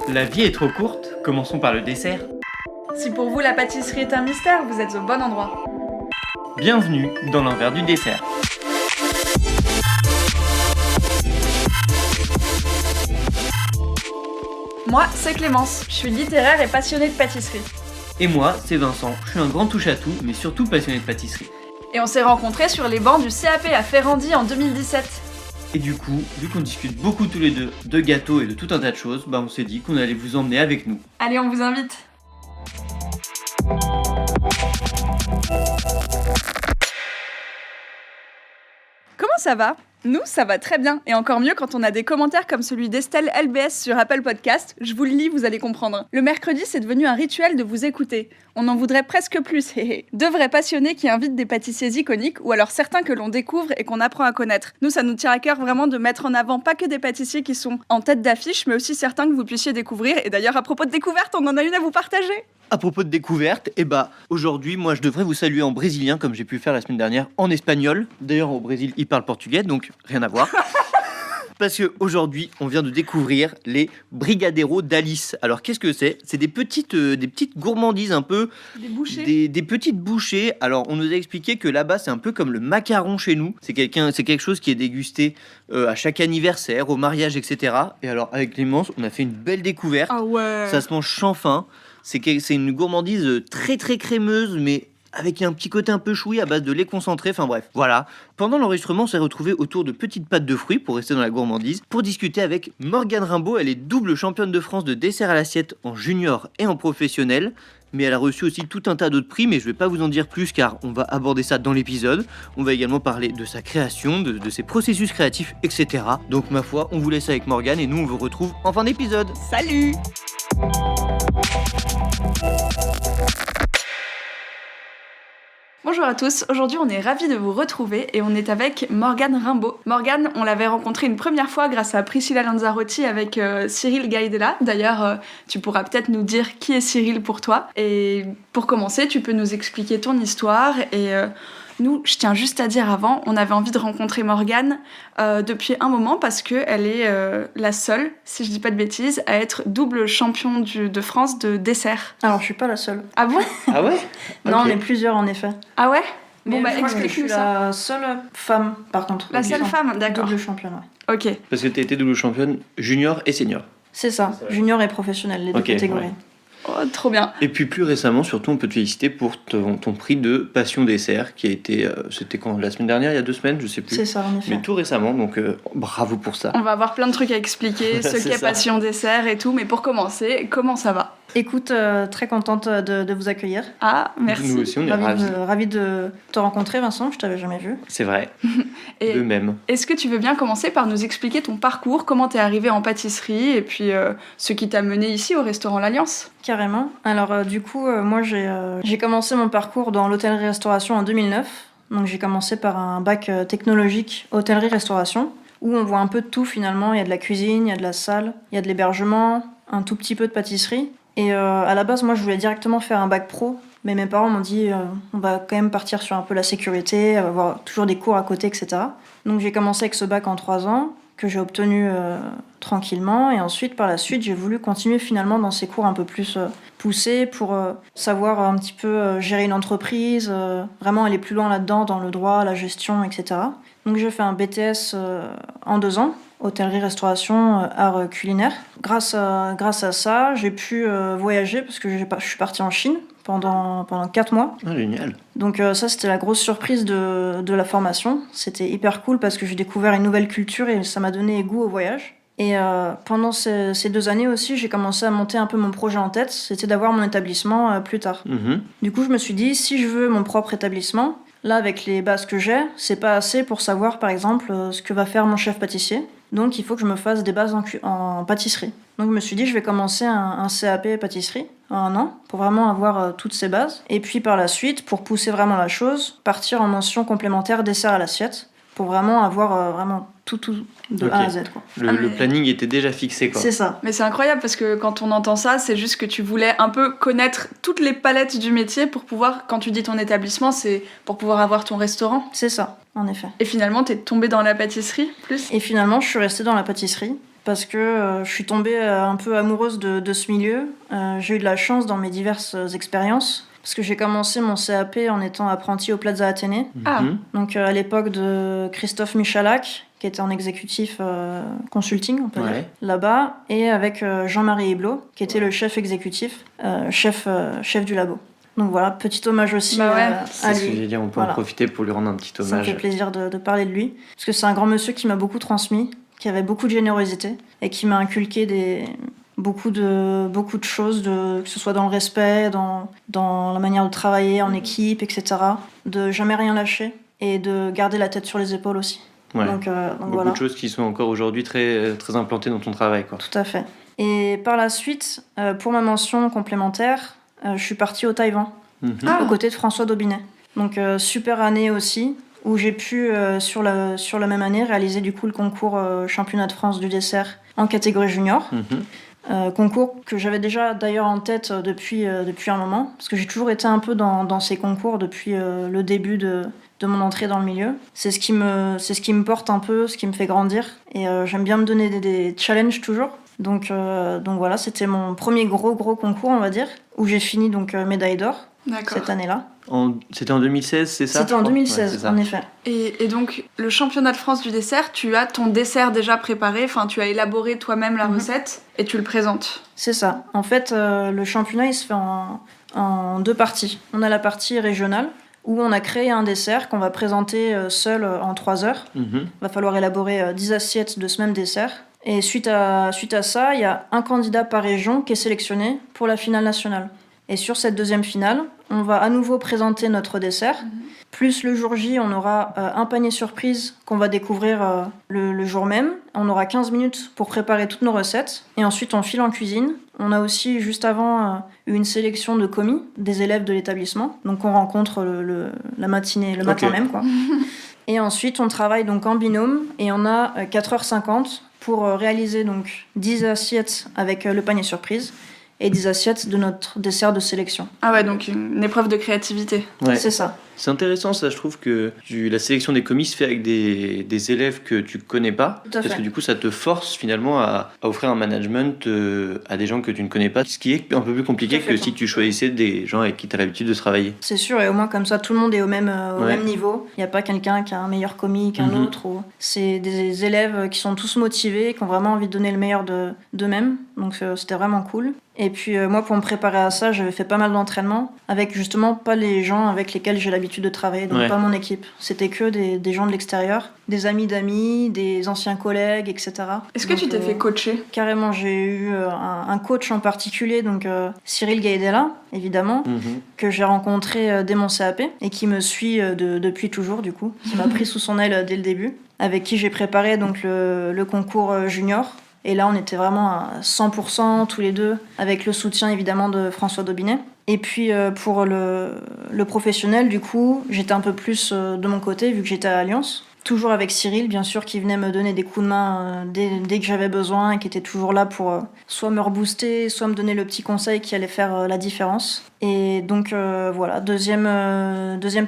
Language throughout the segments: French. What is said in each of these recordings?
La vie est trop courte, commençons par le dessert. Si pour vous la pâtisserie est un mystère, vous êtes au bon endroit. Bienvenue dans l'envers du dessert. Moi, c'est Clémence, je suis littéraire et passionnée de pâtisserie. Et moi, c'est Vincent, je suis un grand touche-à-tout, mais surtout passionné de pâtisserie. Et on s'est rencontrés sur les bancs du CAP à Ferrandi en 2017. Et du coup, vu qu'on discute beaucoup tous les deux de gâteaux et de tout un tas de choses, on s'est dit qu'on allait vous emmener avec nous. Allez, on vous invite. Comment ça va ? Nous, ça va très bien, et encore mieux quand on a des commentaires comme celui d'Estelle LBS sur Apple Podcast. Je vous le lis, vous allez comprendre. Le mercredi, c'est devenu un rituel de vous écouter. On en voudrait presque plus, hé. Deux vrais passionnés qui invitent des pâtissiers iconiques, ou alors certains que l'on découvre et qu'on apprend à connaître. Nous, ça nous tient à cœur vraiment de mettre en avant pas que des pâtissiers qui sont en tête d'affiche, mais aussi certains que vous puissiez découvrir. Et d'ailleurs, à propos de découverte, on en a une à vous partager. À propos de découverte, aujourd'hui, moi je devrais vous saluer en brésilien comme j'ai pu le faire la semaine dernière en espagnol. D'ailleurs, au Brésil, ils parlent portugais, donc rien à voir. Parce qu'aujourd'hui, on vient de découvrir les brigadeiros d'Alice. Alors, qu'est-ce que c'est ? C'est des petites gourmandises un peu... Des bouchées. Des petites bouchées. Alors, on nous a expliqué que là-bas, c'est un peu comme le macaron chez nous. C'est quelque chose qui est dégusté à chaque anniversaire, au mariage, etc. Et alors, avec Clémence, on a fait une belle découverte. Ah ouais. Ça se mange sans fin. C'est une gourmandise très très crémeuse, mais avec un petit côté un peu choui à base de lait concentré, enfin bref, voilà. Pendant l'enregistrement, on s'est retrouvés autour de petites pâtes de fruits, pour rester dans la gourmandise, pour discuter avec Morgane Rimbaud. Elle est double championne de France de dessert à l'assiette en junior et en professionnel. Mais elle a reçu aussi tout un tas d'autres prix, mais je vais pas vous en dire plus car on va aborder ça dans l'épisode. On va également parler de sa création, de ses processus créatifs, etc. Donc ma foi, on vous laisse avec Morgane et nous on vous retrouve en fin d'épisode. Salut! Bonjour à tous, aujourd'hui on est ravis de vous retrouver et on est avec Morgane Rimbaud. Morgane, on l'avait rencontrée une première fois grâce à Priscilla Lanzarotti avec Cyril Gaidela. D'ailleurs, tu pourras peut-être nous dire qui est Cyril pour toi. Et pour commencer, tu peux nous expliquer ton histoire et... Nous, je tiens juste à dire avant, on avait envie de rencontrer Morgane depuis un moment parce qu'elle est la seule, si je dis pas de bêtises, à être double champion de France de dessert. Alors, je suis pas la seule. Ah bon ? Ah ouais ? Non, Ok. on est plusieurs en effet. Ah ouais ? Mais Bon, je crois que je explique-nous suis ça. la seule femme, par contre. La seule femme, d'accord. Double championne, ouais. Ok. Parce que tu as été double championne junior et senior. C'est ça, junior et professionnel, les deux Ok, catégories. ouais. Oh, trop bien. Et puis plus récemment, surtout, on peut te féliciter pour ton prix de Passion Dessert qui a été, c'était quand, la semaine dernière, il y a 2 semaines, je sais plus. C'est ça, en effet. Mais tout récemment, donc bravo pour ça. On va avoir plein de trucs à expliquer, ce C'est qu'est ça. Passion Dessert et tout, mais pour commencer, comment ça va ? Écoute, très contente de vous accueillir. Ah, merci. Nous aussi, on est ravis. Ravie de te rencontrer, Vincent, je t'avais jamais vu. C'est vrai, Et de même. est-ce que tu veux bien commencer par nous expliquer ton parcours, comment t'es arrivé en pâtisserie et puis ce qui t'a mené ici au restaurant L'Alliance ? Carrément. Alors, du coup, moi, j'ai commencé mon parcours dans l'hôtellerie-restauration en 2009. Donc, j'ai commencé par un bac technologique hôtellerie-restauration, où on voit un peu de tout finalement. Il y a de la cuisine, il y a de la salle, il y a de l'hébergement, un tout petit peu de pâtisserie. Et à la base, moi, je voulais directement faire un bac pro, mais mes parents m'ont dit on va quand même partir sur un peu la sécurité, avoir toujours des cours à côté, etc. Donc j'ai commencé avec ce bac en 3 ans, que j'ai obtenu tranquillement, et ensuite, par la suite, j'ai voulu continuer finalement dans ces cours un peu plus poussés pour savoir un petit peu gérer une entreprise, vraiment aller plus loin là-dedans, dans le droit, la gestion, etc. Donc j'ai fait un BTS en 2 ans, hôtellerie-restauration, art culinaire. Grâce à ça, j'ai pu voyager parce que je suis partie en Chine pendant 4 mois. Ah, génial. Donc ça, c'était la grosse surprise de la formation. C'était hyper cool parce que j'ai découvert une nouvelle culture et ça m'a donné goût au voyage. Et pendant ces 2 années aussi, j'ai commencé à monter un peu mon projet en tête. C'était d'avoir mon établissement plus tard. Mhm. Du coup, je me suis dit, si je veux mon propre établissement, là, avec les bases que j'ai, c'est pas assez pour savoir, par exemple, ce que va faire mon chef pâtissier. Donc, il faut que je me fasse des bases en pâtisserie. Donc, je me suis dit, je vais commencer un CAP pâtisserie en 1 an pour vraiment avoir toutes ces bases. Et puis, par la suite, pour pousser vraiment la chose, partir en mention complémentaire dessert à l'assiette pour vraiment avoir vraiment tout de Ok. A à Z, quoi. Le planning était déjà fixé, quoi. C'est ça. Mais c'est incroyable parce que quand on entend ça, c'est juste que tu voulais un peu connaître toutes les palettes du métier pour pouvoir, quand tu dis ton établissement, c'est pour pouvoir avoir ton restaurant. C'est ça, en effet. Et finalement, t'es tombée dans la pâtisserie plus ? Et finalement, je suis restée dans la pâtisserie. parce que je suis tombée un peu amoureuse de ce milieu. J'ai eu de la chance dans mes diverses expériences, parce que j'ai commencé mon CAP en étant apprentie au Plaza Athénée, Ah. donc à l'époque de Christophe Michalak, qui était en exécutif consulting, on peut dire, là-bas, et avec Jean-Marie Hublot, qui était le chef exécutif, chef du labo. Donc voilà, petit hommage aussi à C'est ce que lui. j'ai dit, on peut en profiter pour lui rendre un petit Ça me hommage. fait plaisir de parler de lui, parce que c'est un grand monsieur qui m'a beaucoup transmis, qui avait beaucoup de générosité, et qui m'a inculqué beaucoup de choses, que ce soit dans le respect, dans la manière de travailler en équipe, etc. De jamais rien lâcher, et de garder la tête sur les épaules aussi. Ouais. Donc Beaucoup voilà. de choses qui sont encore aujourd'hui très, très implantées dans ton travail, quoi. Tout à fait. Et par la suite, pour ma mention complémentaire, je suis partie au Taïwan, aux côtés de François Daubinet. Donc super année aussi, où j'ai pu, sur la même année, réaliser du coup le concours championnat de France du dessert en catégorie junior. Concours que j'avais déjà d'ailleurs en tête depuis un moment, parce que j'ai toujours été un peu dans ces concours depuis le début de mon entrée dans le milieu. C'est ce qui me porte un peu, ce qui me fait grandir, et j'aime bien me donner des challenges toujours. Donc voilà, c'était mon premier gros concours, on va dire, où j'ai fini donc médaille d'or cette année-là. C'était en 2016, c'est ça? C'était en 2016, c'est ça. en effet. Et donc, le championnat de France du dessert, tu as ton dessert déjà préparé, enfin, tu as élaboré toi-même la recette et tu le présentes. C'est ça. En fait, le championnat, il se fait en deux parties. On a la partie régionale, où on a créé un dessert qu'on va présenter seul en 3 heures. Il va falloir élaborer 10 assiettes de ce même dessert. Et suite à ça, il y a un candidat par région qui est sélectionné pour la finale nationale. Et sur cette deuxième finale, on va à nouveau présenter notre dessert. Plus le jour J, on aura un panier surprise qu'on va découvrir le jour même. On aura 15 minutes pour préparer toutes nos recettes. Et ensuite, on file en cuisine. On a aussi, juste avant, une sélection de commis, des élèves de l'établissement. Donc, on rencontre la matinée, le matin même, quoi. Et ensuite, on travaille donc en binôme. Et on a 4h50 pour réaliser donc 10 assiettes avec le panier surprise et 10 assiettes de notre dessert de sélection. Ah ouais, donc une épreuve de créativité. Ouais. C'est ça. C'est intéressant, ça, je trouve que la sélection des commis se fait avec des élèves que tu connais pas. Tout à Parce fait. que du coup, ça te force finalement à offrir un management à des gens que tu ne connais pas. Ce qui est un peu plus compliqué Tout à fait. que si tu choisissais des gens avec qui tu as l'habitude de travailler. C'est sûr, et au moins comme ça, tout le monde est au même Ouais. niveau. Il n'y a pas quelqu'un qui a un meilleur commis qu'un autre. C'est des élèves qui sont tous motivés, qui ont vraiment envie de donner le meilleur d'eux-mêmes. Donc c'était vraiment cool. Et puis moi, pour me préparer à ça, j'avais fait pas mal d'entraînements avec justement pas les gens avec lesquels j'ai l'habitude de travailler, donc Ouais. pas mon équipe. C'était que des gens de l'extérieur, des amis d'amis, des anciens collègues, etc. Est-ce que Donc, tu t'es fait coacher? Carrément, j'ai eu un coach en particulier, donc Cyril Gaïdela, évidemment, que j'ai rencontré dès mon CAP et qui me suit depuis toujours, du coup, qui m'a pris sous son aile dès le début, avec qui j'ai préparé donc le concours junior. Et là, on était vraiment à 100% tous les deux, avec le soutien évidemment de François Daubinet. Et puis pour le professionnel, du coup, j'étais un peu plus de mon côté, vu que j'étais à Alliance. Toujours avec Cyril, bien sûr, qui venait me donner des coups de main dès que j'avais besoin et qui était toujours là pour soit me rebooster, soit me donner le petit conseil qui allait faire la différence. Et donc voilà, deuxième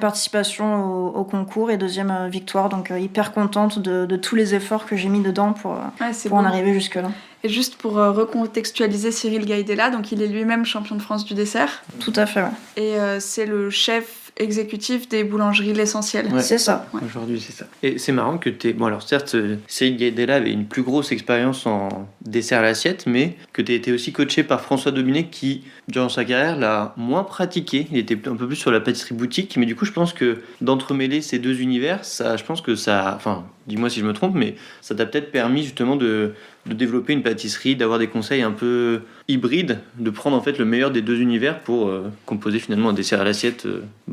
participation au concours et deuxième victoire. Donc hyper contente de tous les efforts que j'ai mis dedans pour C'est en beau. arriver jusque-là. Et juste pour recontextualiser Cyril Gaïdela, donc il est lui-même champion de France du dessert Tout à fait, ouais. et c'est le chef exécutif des boulangeries L'Essentiel. Ouais. C'est ça. Ouais. Aujourd'hui, c'est ça. Et c'est marrant que t'aies... Bon, alors certes, Cyril Gaïdela avait une plus grosse expérience en dessert à l'assiette, mais que t'aies été aussi coaché par François Daubinet qui, durant sa carrière, l'a moins pratiqué. Il était un peu plus sur la pâtisserie boutique, mais du coup, je pense que d'entremêler ces deux univers, ça, je pense que ça... Enfin, dis-moi si je me trompe, mais ça t'a peut-être permis justement de développer une pâtisserie, d'avoir des conseils un peu hybrides, de prendre en fait le meilleur des deux univers pour composer finalement un dessert à l'assiette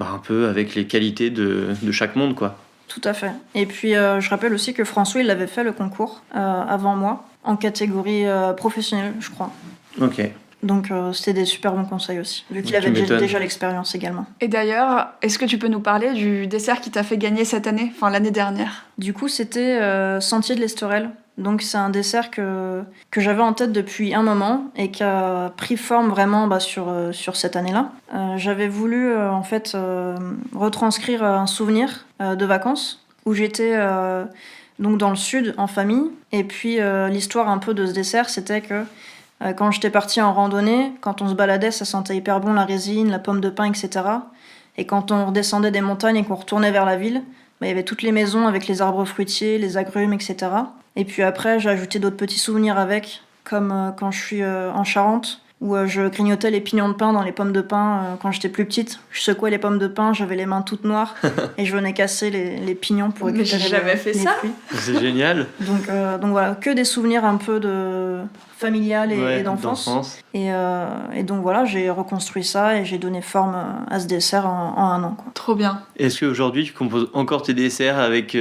un peu avec les qualités de chaque monde, quoi. Tout à fait. Et puis, je rappelle aussi que François, il avait fait le concours avant moi, en catégorie professionnelle, je crois. Ok. Donc, c'était des super bons conseils aussi, vu qu'il Tu avait m'étonnes. déjà l'expérience également. Et d'ailleurs, est-ce que tu peux nous parler du dessert qui t'a fait gagner cette année, enfin l'année dernière? Du coup, c'était Sentier de l'Estorel. Donc, c'est un dessert que j'avais en tête depuis un moment et qui a pris forme vraiment sur cette année-là. J'avais voulu, en fait, retranscrire un souvenir de vacances où j'étais donc dans le sud, en famille. Et puis l'histoire un peu de ce dessert, c'était que quand j'étais partie en randonnée, quand on se baladait, ça sentait hyper bon la résine, la pomme de pin, etc. Et quand on redescendait des montagnes et qu'on retournait vers la ville, il y avait toutes les maisons avec les arbres fruitiers, les agrumes, etc. Et puis après, j'ai ajouté d'autres petits souvenirs avec, comme quand je suis en Charente, où je grignotais les pignons de pain dans les pommes de pin quand j'étais plus petite. Je secouais les pommes de pin, j'avais les mains toutes noires et je venais casser les pignons pour Mais récupérer j'ai jamais fait les ça. fruits. C'est génial. Donc voilà, que des souvenirs un peu de familial et d'enfance. Et donc voilà, j'ai reconstruit ça et j'ai donné forme à ce dessert en 1 an, quoi. Trop bien. Est-ce qu'aujourd'hui tu composes encore tes desserts avec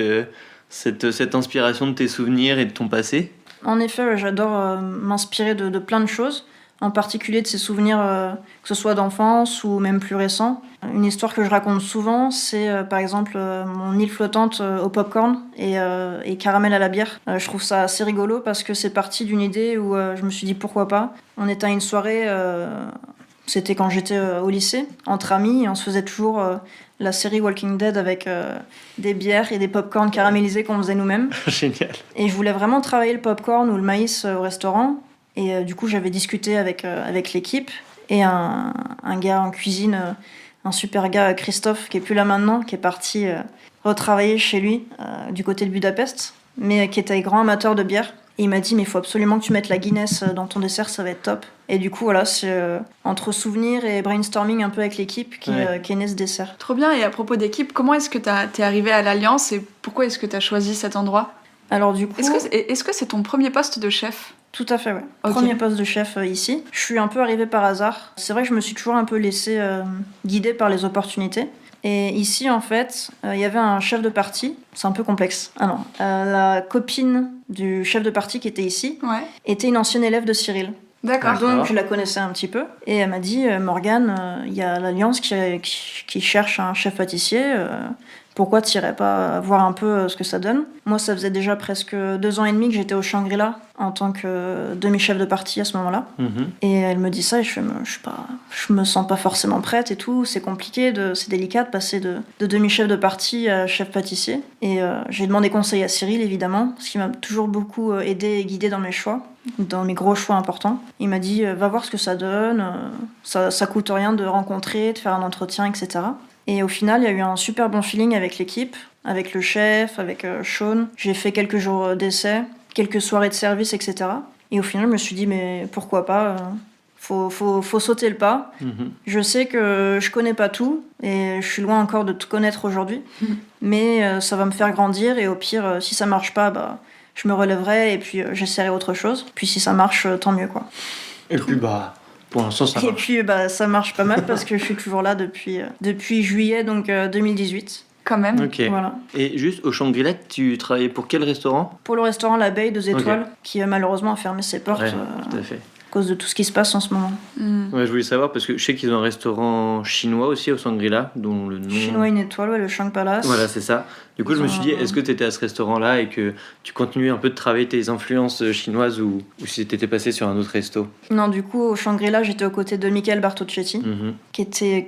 cette inspiration de tes souvenirs et de ton passé? En effet, j'adore m'inspirer de plein de choses, en particulier de ces souvenirs, que ce soit d'enfance ou même plus récents. Une histoire que je raconte souvent, c'est par exemple mon île flottante au popcorn et caramel à la bière. Je trouve ça assez rigolo parce que c'est parti d'une idée où je me suis dit pourquoi pas. On était à une soirée, c'était quand j'étais au lycée, entre amis, et on se faisait toujours la série Walking Dead avec des bières et des popcorn caramélisés qu'on faisait nous-mêmes. Génial. Et je voulais vraiment travailler le popcorn ou le maïs au restaurant. Et du coup, j'avais discuté avec l'équipe et un gars en cuisine, un super gars, Christophe, qui est plus là maintenant, qui est parti retravailler chez lui du côté de Budapest, mais qui était grand amateur de bière. Et il m'a dit, mais il faut absolument que tu mettes la Guinness dans ton dessert, ça va être top. Et du coup, voilà, c'est entre souvenirs et brainstorming un peu avec l'équipe qui est né ce dessert. Trop bien. Et à propos d'équipe, comment est-ce que t'es arrivé à l'Alliance et pourquoi est-ce que t'as choisi cet endroit? Alors du coup... Est-ce que c'est ton premier poste de chef? Tout à fait, ouais. Okay. Premier poste de chef ici. Je suis un peu arrivée par hasard. C'est vrai que je me suis toujours un peu laissée guider par les opportunités. Et ici, en fait, il y avait un chef de parti. C'est un peu complexe. Ah non. La copine du chef de parti qui était ici était une ancienne élève de Cyril. D'accord. Donc je la connaissais un petit peu. Et elle m'a dit, Morgane, il y a l'Alliance qui cherche un chef pâtissier. Pourquoi t'irais pas voir un peu ce que ça donne? Moi, ça faisait déjà presque 2 ans et demi que j'étais au Shangri-La en tant que demi-chef de parti à ce moment-là. Et elle me dit ça et je me sens pas forcément prête et tout. C'est compliqué, c'est délicat de passer de demi-chef de parti à chef pâtissier. Et j'ai demandé conseil à Cyril, évidemment, parce qu'il m'a toujours beaucoup aidé et guidé dans mes choix, dans mes gros choix importants. Il m'a dit, va voir ce que ça donne, ça coûte rien de rencontrer, de faire un entretien, etc. Et au final, il y a eu un super bon feeling avec l'équipe, avec le chef, avec Sean. J'ai fait quelques jours d'essai, quelques soirées de service, etc. Et au final, je me suis dit, mais pourquoi pas faut sauter le pas. Je sais que je connais pas tout, et je suis loin encore de tout connaître aujourd'hui. Mais ça va me faire grandir, et au pire, si ça marche pas, je me relèverai, et puis j'essaierai autre chose. Puis si ça marche, tant mieux, quoi. Et puis pour l'instant, ça marche. Et puis, ça marche pas mal parce que je suis toujours là depuis juillet, donc 2018. Quand même. Ok. Voilà. Et juste au Shangri-La, tu travaillais pour quel restaurant? Pour le restaurant L'Abeille 2 étoiles, qui malheureusement a fermé ses portes tout à fait. à cause de tout ce qui se passe en ce moment. Ouais, je voulais savoir parce que je sais qu'ils ont un restaurant chinois aussi au Shangri-La, dont le nom... Chinois 1 étoile, le Shang Palace. Voilà, c'est ça. Du coup, je me suis dit, est-ce que tu étais à ce restaurant-là et que tu continuais un peu de travailler tes influences chinoises ou si tu étais passé sur un autre resto? Non, du coup, au Shangri-La, j'étais aux côtés de Michael Bartocchetti, qui était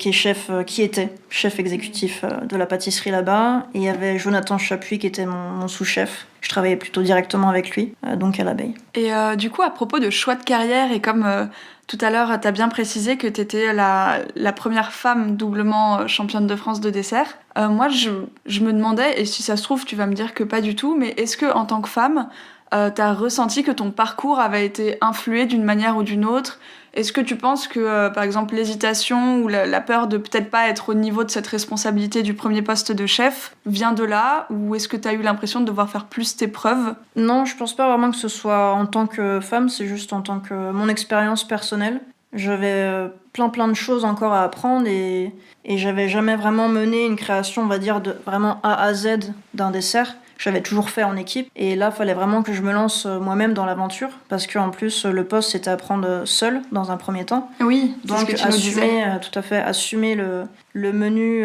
chef exécutif de la pâtisserie là-bas. Et il y avait Jonathan Chapuis, qui était mon sous-chef. Je travaillais plutôt directement avec lui, donc à l'Abeille. Et du coup, à propos de choix de carrière, et comme tout à l'heure, tu as bien précisé que tu étais la première femme doublement championne de France de dessert, moi, je me demandais, et si ça se trouve, tu vas me dire que pas du tout, mais est-ce que en tant que femme, tu as ressenti que ton parcours avait été influé d'une manière ou d'une autre? Est-ce que tu penses que, par exemple, l'hésitation ou la peur de peut-être pas être au niveau de cette responsabilité du premier poste de chef vient de là? Ou est-ce que tu as eu l'impression de devoir faire plus tes preuves? Non, je pense pas vraiment que ce soit en tant que femme, c'est juste en tant que mon expérience personnelle. J'avais plein de choses encore à apprendre et j'avais jamais vraiment mené une création, on va dire, de vraiment A à Z d'un dessert. J'avais toujours fait en équipe et là, il fallait vraiment que je me lance moi-même dans l'aventure parce qu'en plus, le poste, c'était apprendre seul dans un premier temps. Oui, donc ce que tu nous disais. tout à fait, assumer le menu,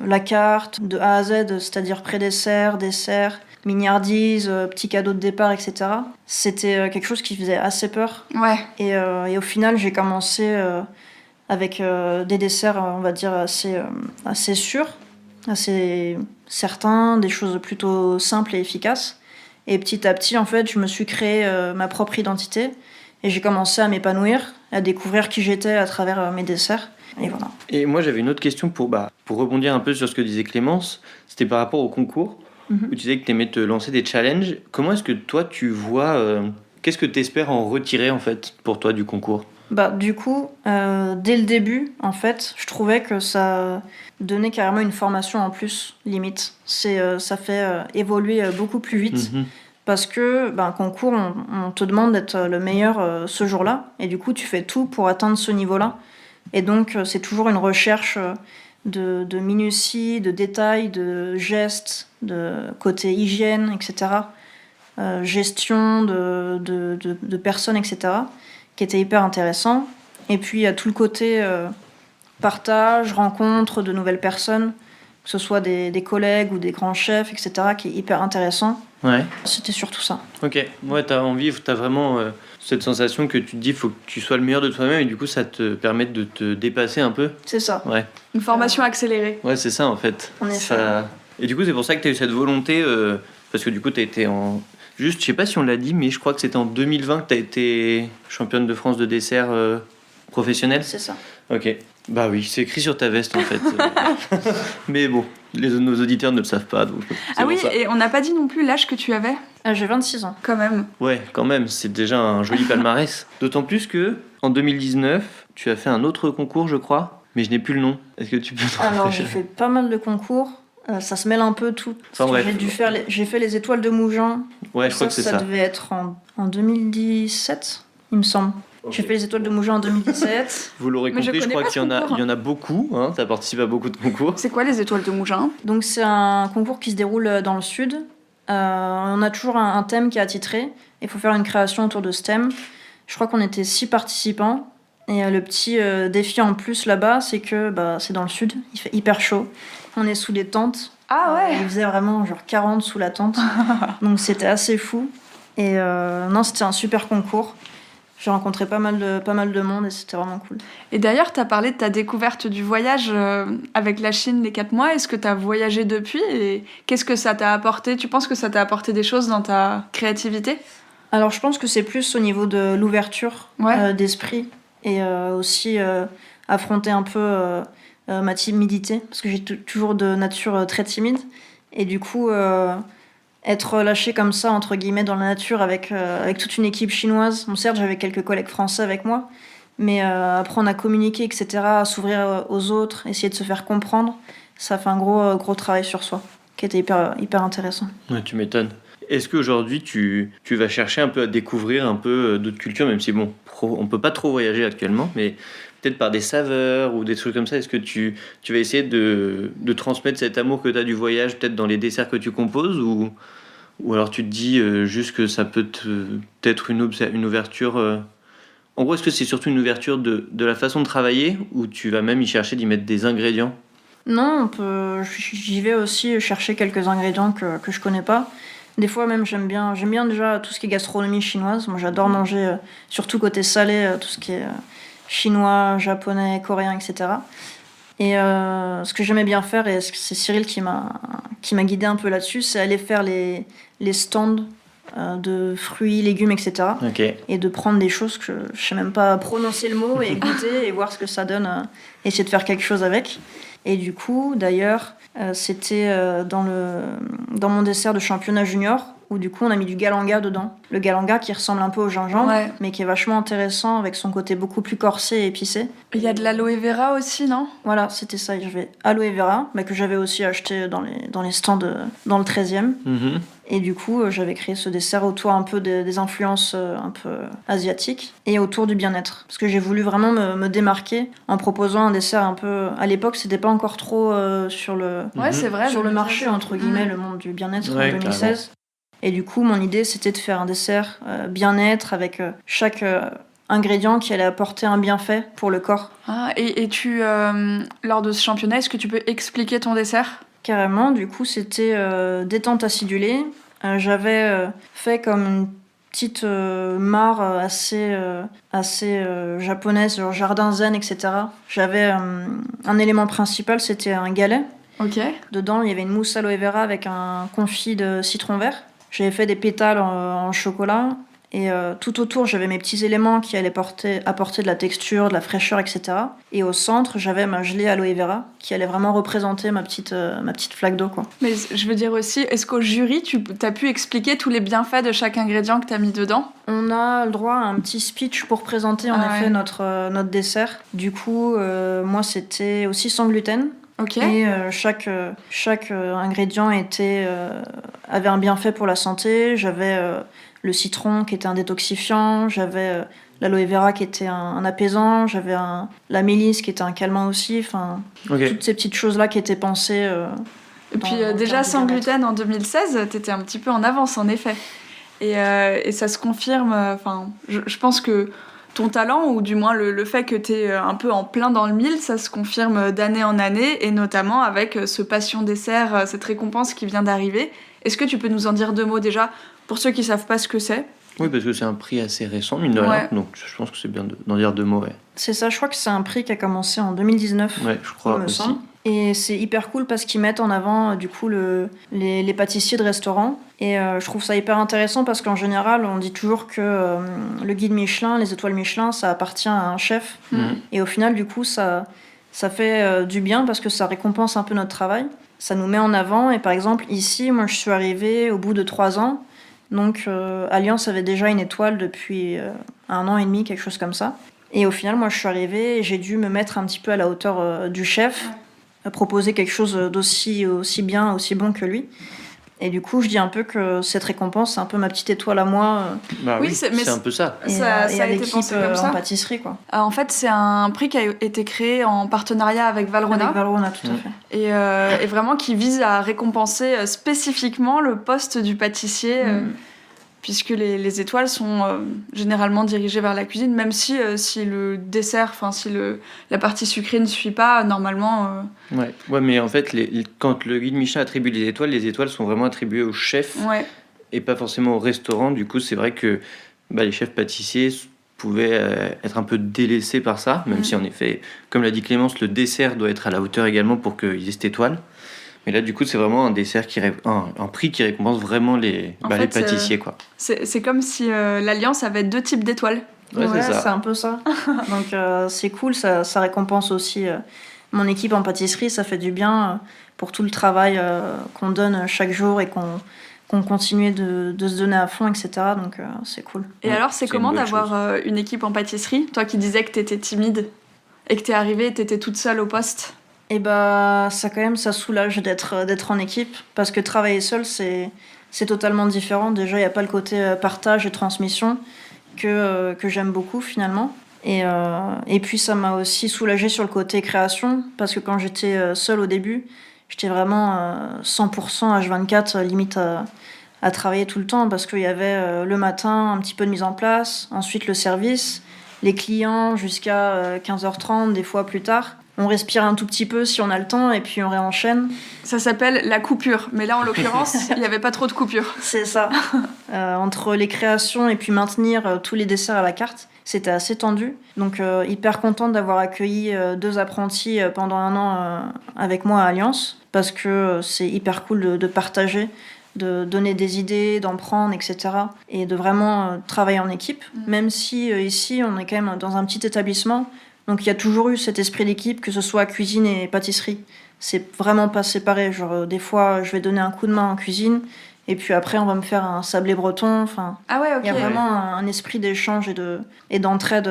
la carte de A à Z, c'est-à-dire pré-dessert, dessert, mignardise, petits cadeaux de départ, etc. C'était quelque chose qui faisait assez peur. Ouais. Et au final, j'ai commencé avec des desserts, on va dire, assez sûrs. assez certains, des choses plutôt simples et efficaces. Et petit à petit, en fait, je me suis créé ma propre identité et j'ai commencé à m'épanouir, à découvrir qui j'étais à travers mes desserts. Et voilà. Et moi, j'avais une autre question pour rebondir un peu sur ce que disait Clémence. C'était par rapport au concours, où tu disais que tu aimais te lancer des challenges. Comment est-ce que toi, tu vois... qu'est-ce que tu espères en retirer, en fait, pour toi, du concours ? Du coup, dès le début, en fait, je trouvais que ça donnait carrément une formation en plus, limite. Ça fait évoluer beaucoup plus vite. Parce que, un concours, on te demande d'être le meilleur ce jour-là. Et du coup, tu fais tout pour atteindre ce niveau-là. Et donc, c'est toujours une recherche de minutie, de détails, de gestes, de côté hygiène, etc. Gestion de personnes, etc., qui était hyper intéressant. Et puis, il y a tout le côté partage, rencontre de nouvelles personnes, que ce soit des collègues ou des grands chefs, etc., qui est hyper intéressant. Ouais. C'était surtout ça. Ok. Ouais, t'as vraiment cette sensation que tu te dis, faut que tu sois le meilleur de toi-même, et du coup, ça te permet de te dépasser un peu. C'est ça. Ouais. Une formation accélérée. Ouais, c'est ça, en fait. En effet. Et du coup, c'est pour ça que t'as eu cette volonté, parce que du coup, t'as été en... Juste, je sais pas si on l'a dit, mais je crois que c'était en 2020 que t'as été championne de France de dessert professionnelle. C'est ça. Ok. Bah oui, c'est écrit sur ta veste en fait. Mais bon, nos auditeurs ne le savent pas. Donc Ah oui, ça. et on n'a pas dit non plus l'âge que tu avais, J'ai 26 ans. quand même. Ouais, quand même, c'est déjà un joli palmarès. D'autant plus que en 2019, tu as fait un autre concours, je crois, mais je n'ai plus le nom. Est-ce que tu peux te Alors, rafraîchir ? j'ai fait pas mal de concours. Ça se mêle un peu tout. Enfin, bref. J'ai fait les étoiles de Mougins. Ouais, je crois que c'est ça. Ça devait être en 2017, il me semble. Okay. J'ai fait les étoiles de Mougins en 2017. Vous l'aurez Mais je compris, je connais crois pas qu'il ce y concours. en a beaucoup. Hein, tu as participé à beaucoup de concours. C'est quoi les étoiles de Mougins ? Donc c'est un concours qui se déroule dans le sud. On a toujours un thème qui est attitré. Il faut faire une création autour de ce thème. Je crois qu'on était 6 participants. Et le petit défi en plus là-bas, c'est que c'est dans le sud, il fait hyper chaud. On est sous des tentes. Ah ouais. Il faisait vraiment genre 40 sous la tente. Donc c'était assez fou. Et non, c'était un super concours. J'ai rencontré pas mal de monde et c'était vraiment cool. Et d'ailleurs, tu as parlé de ta découverte du voyage avec la Chine les 4 mois. Est-ce que tu as voyagé depuis et qu'est-ce que ça t'a apporté ? Tu penses que ça t'a apporté des choses dans ta créativité ? Alors je pense que c'est plus au niveau de l'ouverture d'esprit et aussi affronter un peu ma timidité parce que j'ai toujours de nature très timide et du coup être lâché comme ça entre guillemets dans la nature avec toute une équipe chinoise. Bon, certes j'avais quelques collègues français avec moi, mais apprendre à communiquer, etc., à s'ouvrir aux autres, essayer de se faire comprendre, ça fait un gros travail sur soi qui était hyper intéressant. Ouais, tu m'étonnes. Est-ce qu'aujourd'hui tu vas chercher un peu à découvrir un peu d'autres cultures, même si bon, on peut pas trop voyager actuellement, mais peut-être par des saveurs ou des trucs comme ça, est-ce que tu vas essayer de transmettre cet amour que tu as du voyage peut-être dans les desserts que tu composes ou alors tu te dis juste que ça peut peut-être une ouverture En gros, est-ce que c'est surtout une ouverture de la façon de travailler ou tu vas même y chercher d'y mettre des ingrédients ? Non, j'y vais aussi chercher quelques ingrédients que je connais pas. Des fois même j'aime bien déjà tout ce qui est gastronomie chinoise. Moi j'adore manger, surtout côté salé, tout ce qui est chinois, japonais, coréen, etc. Et ce que j'aimais bien faire, et c'est Cyril qui m'a guidé un peu là-dessus, c'est aller faire les stands de fruits, légumes, etc. Okay. Et de prendre des choses que je sais même pas prononcer le mot et goûter et voir ce que ça donne, essayer de faire quelque chose avec. Et du coup, d'ailleurs, c'était dans mon dessert de championnat junior, où du coup on a mis du galanga dedans. Le galanga qui ressemble un peu au gingembre, mais qui est vachement intéressant avec son côté beaucoup plus corsé et épicé. Il y a de l'aloe vera aussi, non ? Voilà, c'était ça. J'avais aloe vera, mais que j'avais aussi acheté dans les stands dans le 13e. Mm-hmm. Et du coup, j'avais créé ce dessert autour un peu des influences un peu asiatiques et autour du bien-être. Parce que j'ai voulu vraiment me démarquer en proposant un dessert un peu... À l'époque, c'était pas encore trop sur le marché, entre guillemets, le monde du bien-être en 2016. Carrément. Et du coup, mon idée, c'était de faire un dessert bien-être avec chaque ingrédient qui allait apporter un bienfait pour le corps. Ah, et tu, lors de ce championnat, est-ce que tu peux expliquer ton dessert ? Carrément, du coup, c'était détente acidulée. J'avais fait comme une petite mare assez japonaise, genre jardin zen, etc. J'avais un élément principal, c'était un galet. Ok. Dedans, il y avait une mousse aloe vera avec un confit de citron vert. J'avais fait des pétales en chocolat. Et tout autour, j'avais mes petits éléments qui allaient apporter de la texture, de la fraîcheur, etc. Et au centre, j'avais ma gelée aloe vera qui allait vraiment représenter ma petite flaque d'eau, quoi. Mais je veux dire aussi, est-ce qu'au jury, tu as pu expliquer tous les bienfaits de chaque ingrédient que tu as mis dedans? On a le droit à un petit speech pour présenter en effet notre dessert. Du coup, moi, c'était aussi sans gluten. Ok. Et chaque ingrédient avait un bienfait pour la santé. J'avais le citron qui était un détoxifiant, j'avais l'aloe vera qui était un apaisant, j'avais la mélisse qui était un calmant aussi. Enfin, toutes ces petites choses-là qui étaient pensées. Et puis déjà sans gluten en 2016, t'étais un petit peu en avance en effet. Et ça se confirme. Enfin, je pense que ton talent, ou du moins le fait que t'es un peu en plein dans le mille, ça se confirme d'année en année, et notamment avec ce Passion Dessert, cette récompense qui vient d'arriver. Est-ce que tu peux nous en dire 2 mots déjà, pour ceux qui savent pas ce que c'est? Oui, parce que c'est un prix assez récent, mine de rien, donc je pense que c'est bien d'en dire 2 mots. Ouais. C'est ça, je crois que c'est un prix qui a commencé en 2019. Ouais, je crois aussi. Et c'est hyper cool parce qu'ils mettent en avant du coup les pâtissiers de restaurants. Et je trouve ça hyper intéressant parce qu'en général, on dit toujours que le guide Michelin, les étoiles Michelin, ça appartient à un chef. Et au final, du coup, ça fait du bien parce que ça récompense un peu notre travail. Ça nous met en avant. Et par exemple, ici, moi, je suis arrivée au bout de 3 ans. Donc, Alliance avait déjà une étoile depuis 1 an et demi, quelque chose comme ça. Et au final, moi, je suis arrivée et j'ai dû me mettre un petit peu à la hauteur du chef, proposer quelque chose aussi bien, aussi bon que lui. Et du coup, je dis un peu que cette récompense, c'est un peu ma petite étoile à moi. Bah oui, c'est un peu ça. Et Ça à a été l'équipe pensé comme ça. en pâtisserie, quoi. En fait, c'est un prix qui a été créé en partenariat avec Valrhona. Avec Valrhona, tout à fait. Et vraiment qui vise à récompenser spécifiquement le poste du pâtissier, puisque les étoiles sont généralement dirigées vers la cuisine, même si le dessert, enfin si la partie sucrée ne suit pas, normalement... Ouais, mais en fait, quand le guide Michelin attribue les étoiles sont vraiment attribuées au chef et pas forcément au restaurant. Du coup, c'est vrai que les chefs pâtissiers pouvaient être un peu délaissés par ça, même si en effet, comme l'a dit Clémence, le dessert doit être à la hauteur également pour qu'ils aient cette étoile. Mais là, du coup, c'est vraiment un dessert un prix qui récompense vraiment les pâtissiers, quoi. C'est comme si l'Alliance avait 2 types d'étoiles. Ouais, c'est un peu ça. Donc, c'est cool, ça récompense aussi mon équipe en pâtisserie. Ça fait du bien pour tout le travail qu'on donne chaque jour et qu'on continue de se donner à fond, etc. Donc, c'est cool. Et alors, c'est comment d'avoir une équipe en pâtisserie? Toi qui disais que t'étais timide et que t'es arrivée et t'étais toute seule au poste. Et ça soulage d'être en équipe, parce que travailler seul, c'est totalement différent. Déjà, il n'y a pas le côté partage et transmission que j'aime beaucoup finalement. Et puis ça m'a aussi soulagée sur le côté création, parce que quand j'étais seule au début, j'étais vraiment 100% H24, limite à travailler tout le temps, parce qu'il y avait le matin un petit peu de mise en place, ensuite le service, les clients jusqu'à 15h30, des fois plus tard. On respire un tout petit peu si on a le temps et puis on réenchaîne. Ça s'appelle la coupure, mais là en l'occurrence, il n'y avait pas trop de coupure. C'est ça. Entre les créations et puis maintenir tous les desserts à la carte, c'était assez tendu. Donc hyper contente d'avoir accueilli 2 apprentis pendant 1 an avec moi à Alliance, parce que c'est hyper cool de partager, de donner des idées, d'en prendre, etc. Et de vraiment travailler en équipe, même si ici on est quand même dans un petit établissement. Donc il y a toujours eu cet esprit d'équipe, que ce soit cuisine et pâtisserie. C'est vraiment pas séparé. Genre des fois, je vais donner un coup de main en cuisine, et puis après, on va me faire un sablé breton. Enfin, ah ouais, ok. Il y a vraiment un esprit d'échange et d'entraide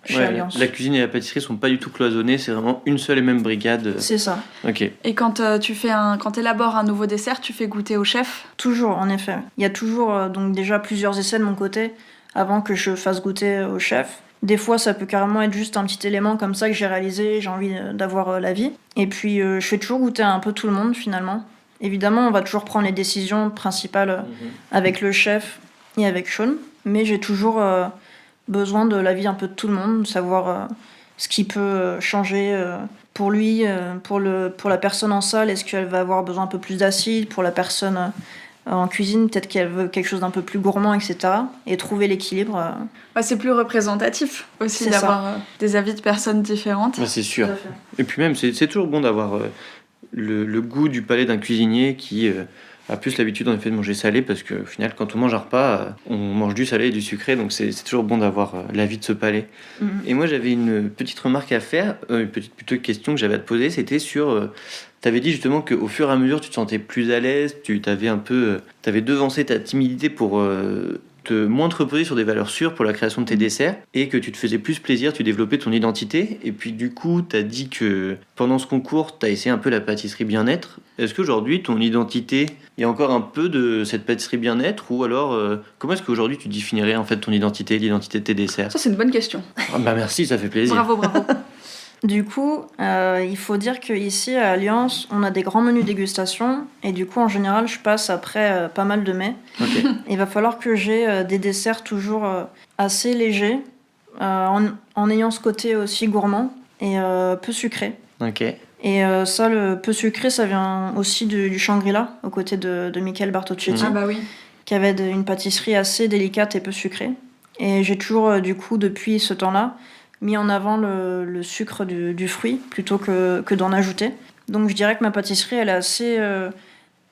chez Alliance. La cuisine et la pâtisserie sont pas du tout cloisonnées, c'est vraiment une seule et même brigade. C'est ça. Ok. Et quand quand t'élabores un nouveau dessert, tu fais goûter au chef? Toujours, en effet. Il y a toujours donc déjà plusieurs essais de mon côté avant que je fasse goûter au chef. Des fois, ça peut carrément être juste un petit élément comme ça que j'ai réalisé, j'ai envie d'avoir l'avis. Et puis, je fais toujours goûter un peu tout le monde, finalement. Évidemment, on va toujours prendre les décisions principales avec le chef et avec Sean. Mais j'ai toujours besoin de l'avis un peu de tout le monde, de savoir ce qui peut changer pour lui, pour la personne en salle. Est-ce qu'elle va avoir besoin un peu plus d'acide? Pour la personne en cuisine, peut-être qu'elle veut quelque chose d'un peu plus gourmand, etc. Et trouver l'équilibre. C'est plus représentatif aussi d'avoir des avis de personnes différentes. C'est sûr. Et puis même, c'est toujours bon d'avoir le goût du palais d'un cuisinier qui a plus l'habitude en effet de manger salé, parce qu'au final, quand on mange un repas, on mange du salé et du sucré, donc c'est toujours bon d'avoir l'avis de ce palais. Et moi, j'avais une petite remarque à faire, une petite plutôt question que j'avais à te poser, c'était sur... tu avais dit justement qu'au fur et à mesure, tu te sentais plus à l'aise, tu avais devancé ta timidité pour moins te reposer sur des valeurs sûres pour la création de tes desserts, et que tu te faisais plus plaisir, tu développais ton identité. Et puis du coup, tu as dit que pendant ce concours, tu as essayé un peu la pâtisserie bien-être. Est-ce qu'aujourd'hui, ton identité, il y a encore un peu de cette pâtisserie bien-être, ou alors comment est-ce qu'aujourd'hui tu définirais en fait ton identité, l'identité de tes desserts? Ça, c'est une bonne question. Ah bah merci, ça fait plaisir. Bravo. Du coup, il faut dire qu'ici, à Alliance, on a des grands menus dégustation. Et du coup, en général, je passe après pas mal de mets. Ok. Il va falloir que j'ai des desserts toujours assez légers, en ayant ce côté aussi gourmand et peu sucré. Ok. Et ça, le peu sucré, ça vient aussi du Shangri-La, aux côtés de Michel Bartocchetti, Ah bah oui. qui avait une pâtisserie assez délicate et peu sucrée. Et j'ai toujours, du coup, depuis ce temps-là, mis en avant le sucre du fruit plutôt que d'en ajouter. Donc je dirais que ma pâtisserie, elle est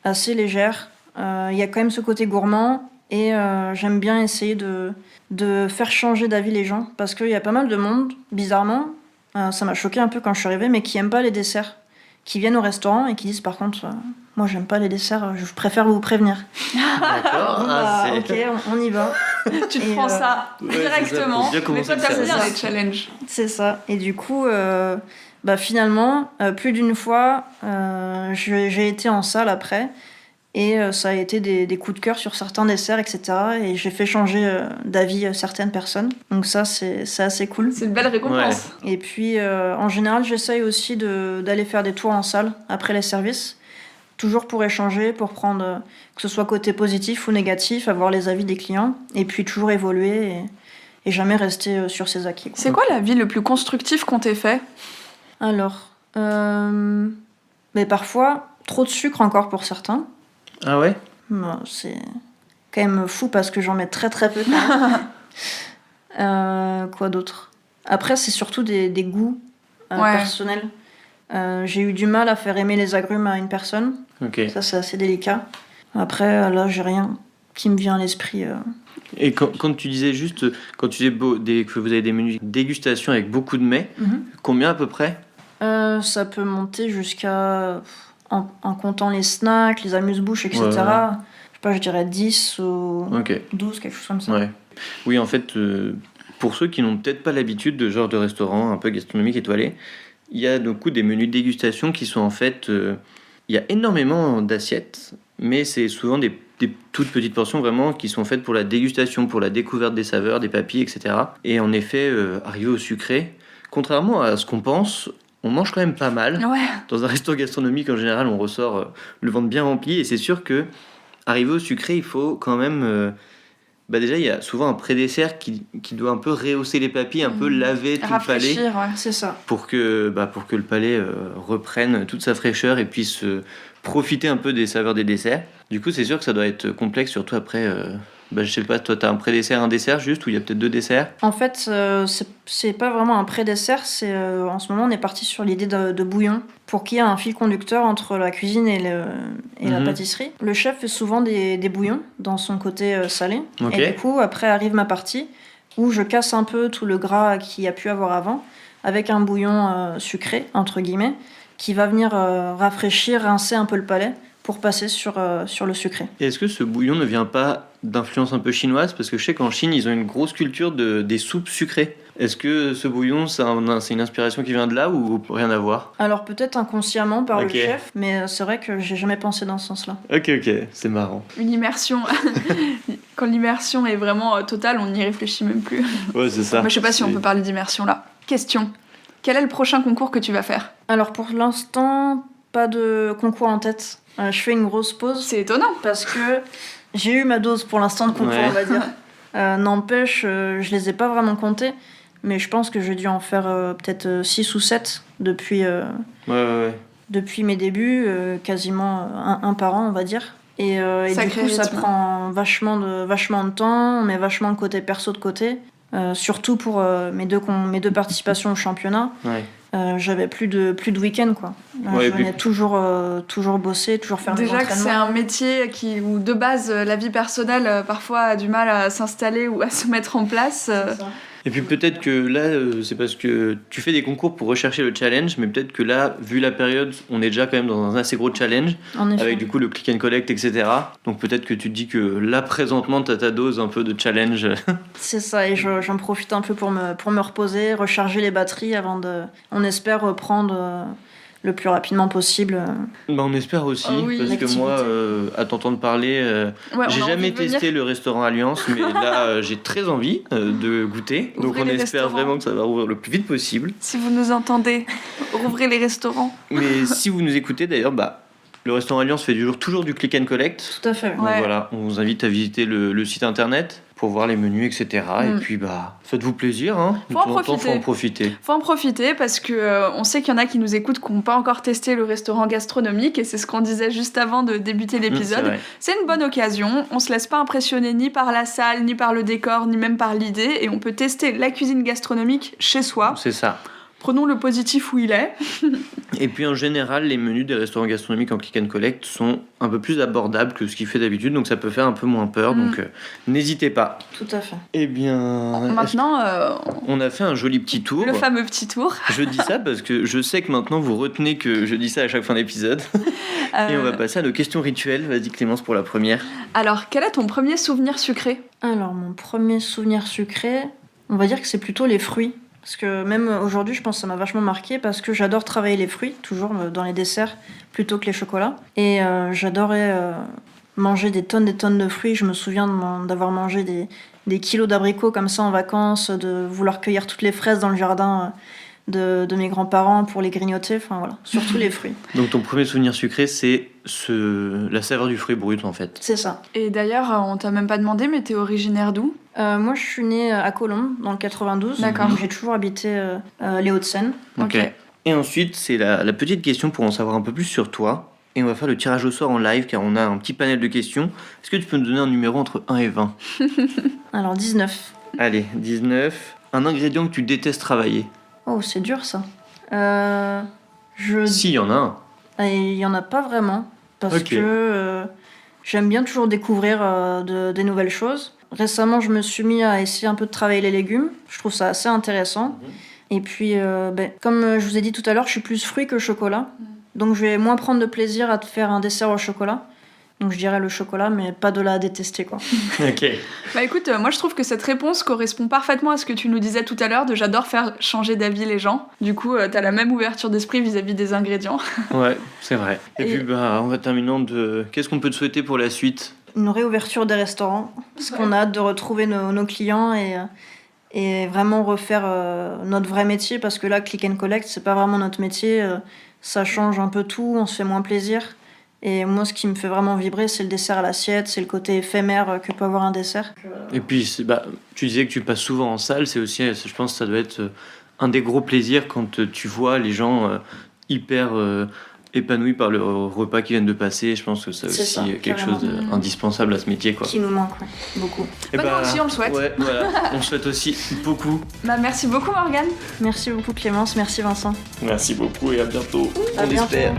assez légère. Il y a quand même ce côté gourmand, et j'aime bien essayer de faire changer d'avis les gens, parce qu'il y a pas mal de monde, bizarrement, ça m'a choqué un peu quand je suis arrivée, mais qui aiment pas les desserts, qui viennent au restaurant et qui disent par contre moi j'aime pas les desserts, je préfère vous prévenir. D'accord. Ah, Ok, on y va. Tu te Et, prends ça ouais, c'est ça, directement. pour bien Mais commencer toi, le t'aimes bien service. les challenges. C'est ça. Et du coup, finalement, plus d'une fois, j'ai été en salle après, et ça a été des coups de cœur sur certains desserts, etc. Et j'ai fait changer d'avis certaines personnes. Donc ça, c'est assez cool. C'est une belle récompense. Et puis, en général, j'essaye aussi d'aller faire des tours en salle après les services, toujours pour échanger, pour prendre, que ce soit côté positif ou négatif, avoir les avis des clients, et puis toujours évoluer et jamais rester sur ses acquis. C'est quoi l'avis le plus constructif qu'on t'ait fait? Alors, mais parfois, trop de sucre encore pour certains. Ah ouais? Bon, c'est quand même fou parce que j'en mets très très peu. Quoi d'autre? Après, c'est surtout des goûts Ouais. personnels. J'ai eu du mal à faire aimer les agrumes à une personne. Ok. Ça, c'est assez délicat. Après, là, j'ai rien qui me vient à l'esprit. Et quand tu disais juste, quand tu disais que vous avez des menus dégustation avec beaucoup de mets, combien à peu près? Ça peut monter jusqu'à, en comptant les snacks, les amuse-bouches, etc. Ouais. Je sais pas, je dirais 10 ou Ok. 12, quelque chose comme ça. Ouais. Oui, en fait, pour ceux qui n'ont peut-être pas l'habitude de ce genre de restaurant un peu gastronomique étoilé, il y a du coup des menus de dégustation qui sont en fait... il y a énormément d'assiettes, mais c'est souvent des toutes petites portions vraiment qui sont faites pour la dégustation, pour la découverte des saveurs, des papilles, etc. Et en effet, arrivé au sucré, contrairement à ce qu'on pense, on mange quand même pas mal. Ouais. Dans un resto gastronomique, en général, on ressort le ventre bien rempli, et c'est sûr que arrivé au sucré, il faut quand même... déjà, il y a souvent un pré-dessert qui doit un peu rehausser les papilles, un peu laver tout le palais, Rafraîchir, ouais. C'est ça. pour que le palais reprenne toute sa fraîcheur et puisse profiter un peu des saveurs des desserts. Du coup, c'est sûr que ça doit être complexe, surtout après... je sais pas, toi, t'as un pré-dessert, un dessert juste, ou il y a peut-être 2 desserts? En fait, c'est pas vraiment un pré-dessert. En ce moment, on est parti sur l'idée de bouillon pour qu'il y ait un fil conducteur entre la cuisine et la pâtisserie. Le chef fait souvent des bouillons dans son côté salé. Ok. Et du coup, après arrive ma partie où je casse un peu tout le gras qu'il y a pu avoir avant avec un bouillon sucré, entre guillemets, qui va venir rafraîchir, rincer un peu le palais pour passer sur le sucré. Et est-ce que ce bouillon ne vient pas d'influence un peu chinoise? Parce que je sais qu'en Chine, ils ont une grosse culture des soupes sucrées. Est-ce que ce bouillon, c'est une inspiration qui vient de là, ou rien à voir? Alors peut-être inconsciemment par Ok. le chef, mais c'est vrai que j'ai jamais pensé dans ce sens-là. Ok, c'est marrant. Une immersion. Quand l'immersion est vraiment totale, on n'y réfléchit même plus. Ouais, c'est ça. Moi, je sais pas si on peut parler d'immersion là. Question. Quel est le prochain concours que tu vas faire? Alors pour l'instant, pas de concours en tête. Je fais une grosse pause C'est étonnant. parce que j'ai eu ma dose pour l'instant de concours, Ouais. on va dire. N'empêche, je les ai pas vraiment comptés, mais je pense que j'ai dû en faire peut-être 6 ou 7 depuis mes débuts, quasiment un par an, on va dire. Et du Sacré coup, ça rythme. prend vachement de temps, on met vachement le côté perso de côté. Surtout pour mes deux participations au championnat. Ouais. j'avais plus de week-end, quoi. Ouais, Je et puis- venais toujours bosser, toujours faire mes Déjà que c'est entraînements. un métier où de base la vie personnelle parfois a du mal à s'installer ou à se mettre en place. C'est ça. Et puis peut-être que là, c'est parce que tu fais des concours pour rechercher le challenge, mais peut-être que là, vu la période, on est déjà quand même dans un assez gros challenge, En effet. avec du coup le click and collect, etc. Donc peut-être que tu te dis que là, présentement, t'as ta dose un peu de challenge. C'est ça, et j'en profite un peu pour me reposer, recharger les batteries avant de, on espère, reprendre le plus rapidement possible. Bah, on espère aussi, Oh oui, parce que l'activité. moi, à t'entendre parler, Ouais, on j'ai a envie jamais de venir. testé le restaurant Alliance, mais là, j'ai très envie de goûter. Donc Ouvrez on les espère restaurants. vraiment que ça va rouvrir le plus vite possible. Si vous nous entendez, rouvrez les restaurants. Mais si vous nous écoutez, d'ailleurs, bah, le restaurant Alliance fait toujours du click and collect. Tout à fait. Donc Ouais. voilà, on vous invite à visiter le site internet pour voir les menus, etc. Et puis bah, faites-vous plaisir, hein. De Faut en temps en temps, profiter. faut en profiter. Faut en profiter parce que on sait qu'il y en a qui nous écoutent qui n'ont pas encore testé le restaurant gastronomique et c'est ce qu'on disait juste avant de débuter C'est l'épisode. vrai. C'est une bonne occasion, on se laisse pas impressionner ni par la salle, ni par le décor, ni même par l'idée et on peut tester la cuisine gastronomique chez soi. C'est ça. Prenons le positif où il est. Et puis en général, les menus des restaurants gastronomiques en click and collect sont un peu plus abordables que ce qu'il fait d'habitude, donc ça peut faire un peu moins peur. Donc n'hésitez pas. Tout à fait. Eh bien, Maintenant, on a fait un joli petit tour. le fameux petit tour. Je dis ça parce que je sais que maintenant vous retenez que je dis ça à chaque fin d'épisode. Et on va passer à nos questions rituelles. Vas-y Clémence pour la première. Alors, quel est ton premier souvenir sucré? Alors, mon premier souvenir sucré, on va dire que c'est plutôt les fruits. Parce que même aujourd'hui, je pense que ça m'a vachement marqué parce que j'adore travailler les fruits, toujours dans les desserts, plutôt que les chocolats. Et j'adorais manger des tonnes de fruits. Je me souviens d'avoir mangé des kilos d'abricots comme ça en vacances, de vouloir cueillir toutes les fraises dans le jardin de mes grands-parents pour les grignoter. Enfin voilà, surtout les fruits. Donc ton premier souvenir sucré, c'est la saveur du fruit brut en fait. C'est ça. Et d'ailleurs, on t'a même pas demandé, mais t'es originaire d'où? Moi, je suis née à Colombes, dans le 92. D'accord. Donc, j'ai toujours habité les Hauts-de-Seine. Ok. Et ensuite, c'est la petite question pour en savoir un peu plus sur toi. Et on va faire le tirage au sort en live car on a un petit panel de questions. Est-ce que tu peux nous donner un numéro entre 1 et 20? Alors, 19. Allez, 19. Un ingrédient que tu détestes travailler. Oh, c'est dur ça. Si, il y en a un. Il y en a pas vraiment parce Ok. que j'aime bien toujours découvrir des nouvelles choses. Récemment, je me suis mis à essayer un peu de travailler les légumes. Je trouve ça assez intéressant. Et puis, comme je vous ai dit tout à l'heure, je suis plus fruit que chocolat. Donc, je vais moins prendre de plaisir à te faire un dessert au chocolat. Donc, je dirais le chocolat, mais pas de là à détester, quoi. Ok. Bah écoute, moi je trouve que cette réponse correspond parfaitement à ce que tu nous disais tout à l'heure de j'adore faire changer d'avis les gens. Du coup, t'as la même ouverture d'esprit vis-à-vis des ingrédients. Ouais, c'est vrai. Et, Et- puis, bah, on va terminer de... Qu'est-ce qu'on peut te souhaiter pour la suite? Une réouverture des restaurants, parce qu'on a hâte de retrouver nos clients et vraiment refaire notre vrai métier, parce que là, click and collect, c'est pas vraiment notre métier. Ça change un peu tout, on se fait moins plaisir. Et moi, ce qui me fait vraiment vibrer, c'est le dessert à l'assiette, c'est le côté éphémère que peut avoir un dessert. Et puis, tu disais que tu passes souvent en salle. C'est aussi, je pense que ça doit être un des gros plaisirs quand tu vois les gens hyper épanouis par le repas qu'ils viennent de passer. Je pense que c'est C'est aussi ça, quelque carrément. chose d'indispensable à ce métier, quoi. Qui nous manque, ouais, beaucoup. Et Bah, nous aussi, on le souhaite. Ouais, voilà. On souhaite aussi beaucoup. Bah merci beaucoup Morgane. Merci beaucoup Clémence, merci Vincent. Merci beaucoup et à bientôt. À on bientôt. espère.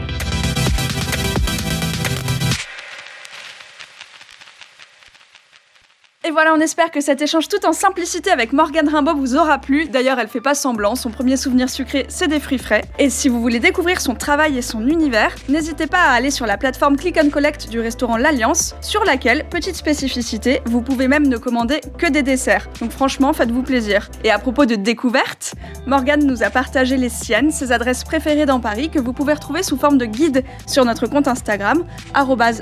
Et voilà, on espère que cet échange tout en simplicité avec Morgane Rimbaud vous aura plu. D'ailleurs, elle fait pas semblant, son premier souvenir sucré, c'est des fruits frais. Et si vous voulez découvrir son travail et son univers, n'hésitez pas à aller sur la plateforme Click and Collect du restaurant L'Alliance, sur laquelle, petite spécificité, vous pouvez même ne commander que des desserts. Donc franchement, faites-vous plaisir. Et à propos de découvertes, Morgane nous a partagé les siennes, ses adresses préférées dans Paris, que vous pouvez retrouver sous forme de guide sur notre compte Instagram,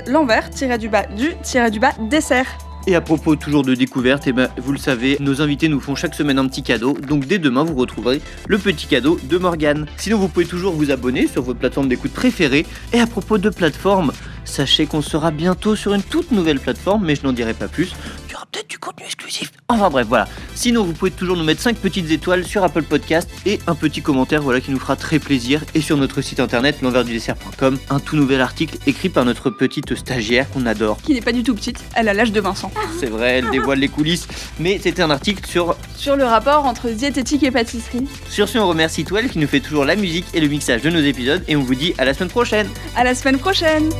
@l'envers-du-dessert. Et à propos toujours de découverte, eh ben, vous le savez, nos invités nous font chaque semaine un petit cadeau. Donc dès demain, vous retrouverez le petit cadeau de Morgane. Sinon, vous pouvez toujours vous abonner sur votre plateforme d'écoute préférée. Et à propos de plateforme, sachez qu'on sera bientôt sur une toute nouvelle plateforme, mais je n'en dirai pas plus. Il y aura peut-être du contenu exclusif. Enfin bref, voilà. Sinon, vous pouvez toujours nous mettre 5 petites étoiles sur Apple Podcast et un petit commentaire, voilà, qui nous fera très plaisir. Et sur notre site internet, l'enversdudessert.com, un tout nouvel article écrit par notre petite stagiaire qu'on adore. Qui n'est pas du tout petite, elle a l'âge de Vincent. C'est vrai, elle dévoile les coulisses, mais c'était un article Sur le rapport entre diététique et pâtisserie. Sur ce, on remercie Toile qui nous fait toujours la musique et le mixage de nos épisodes et on vous dit à la semaine prochaine. À la semaine prochaine!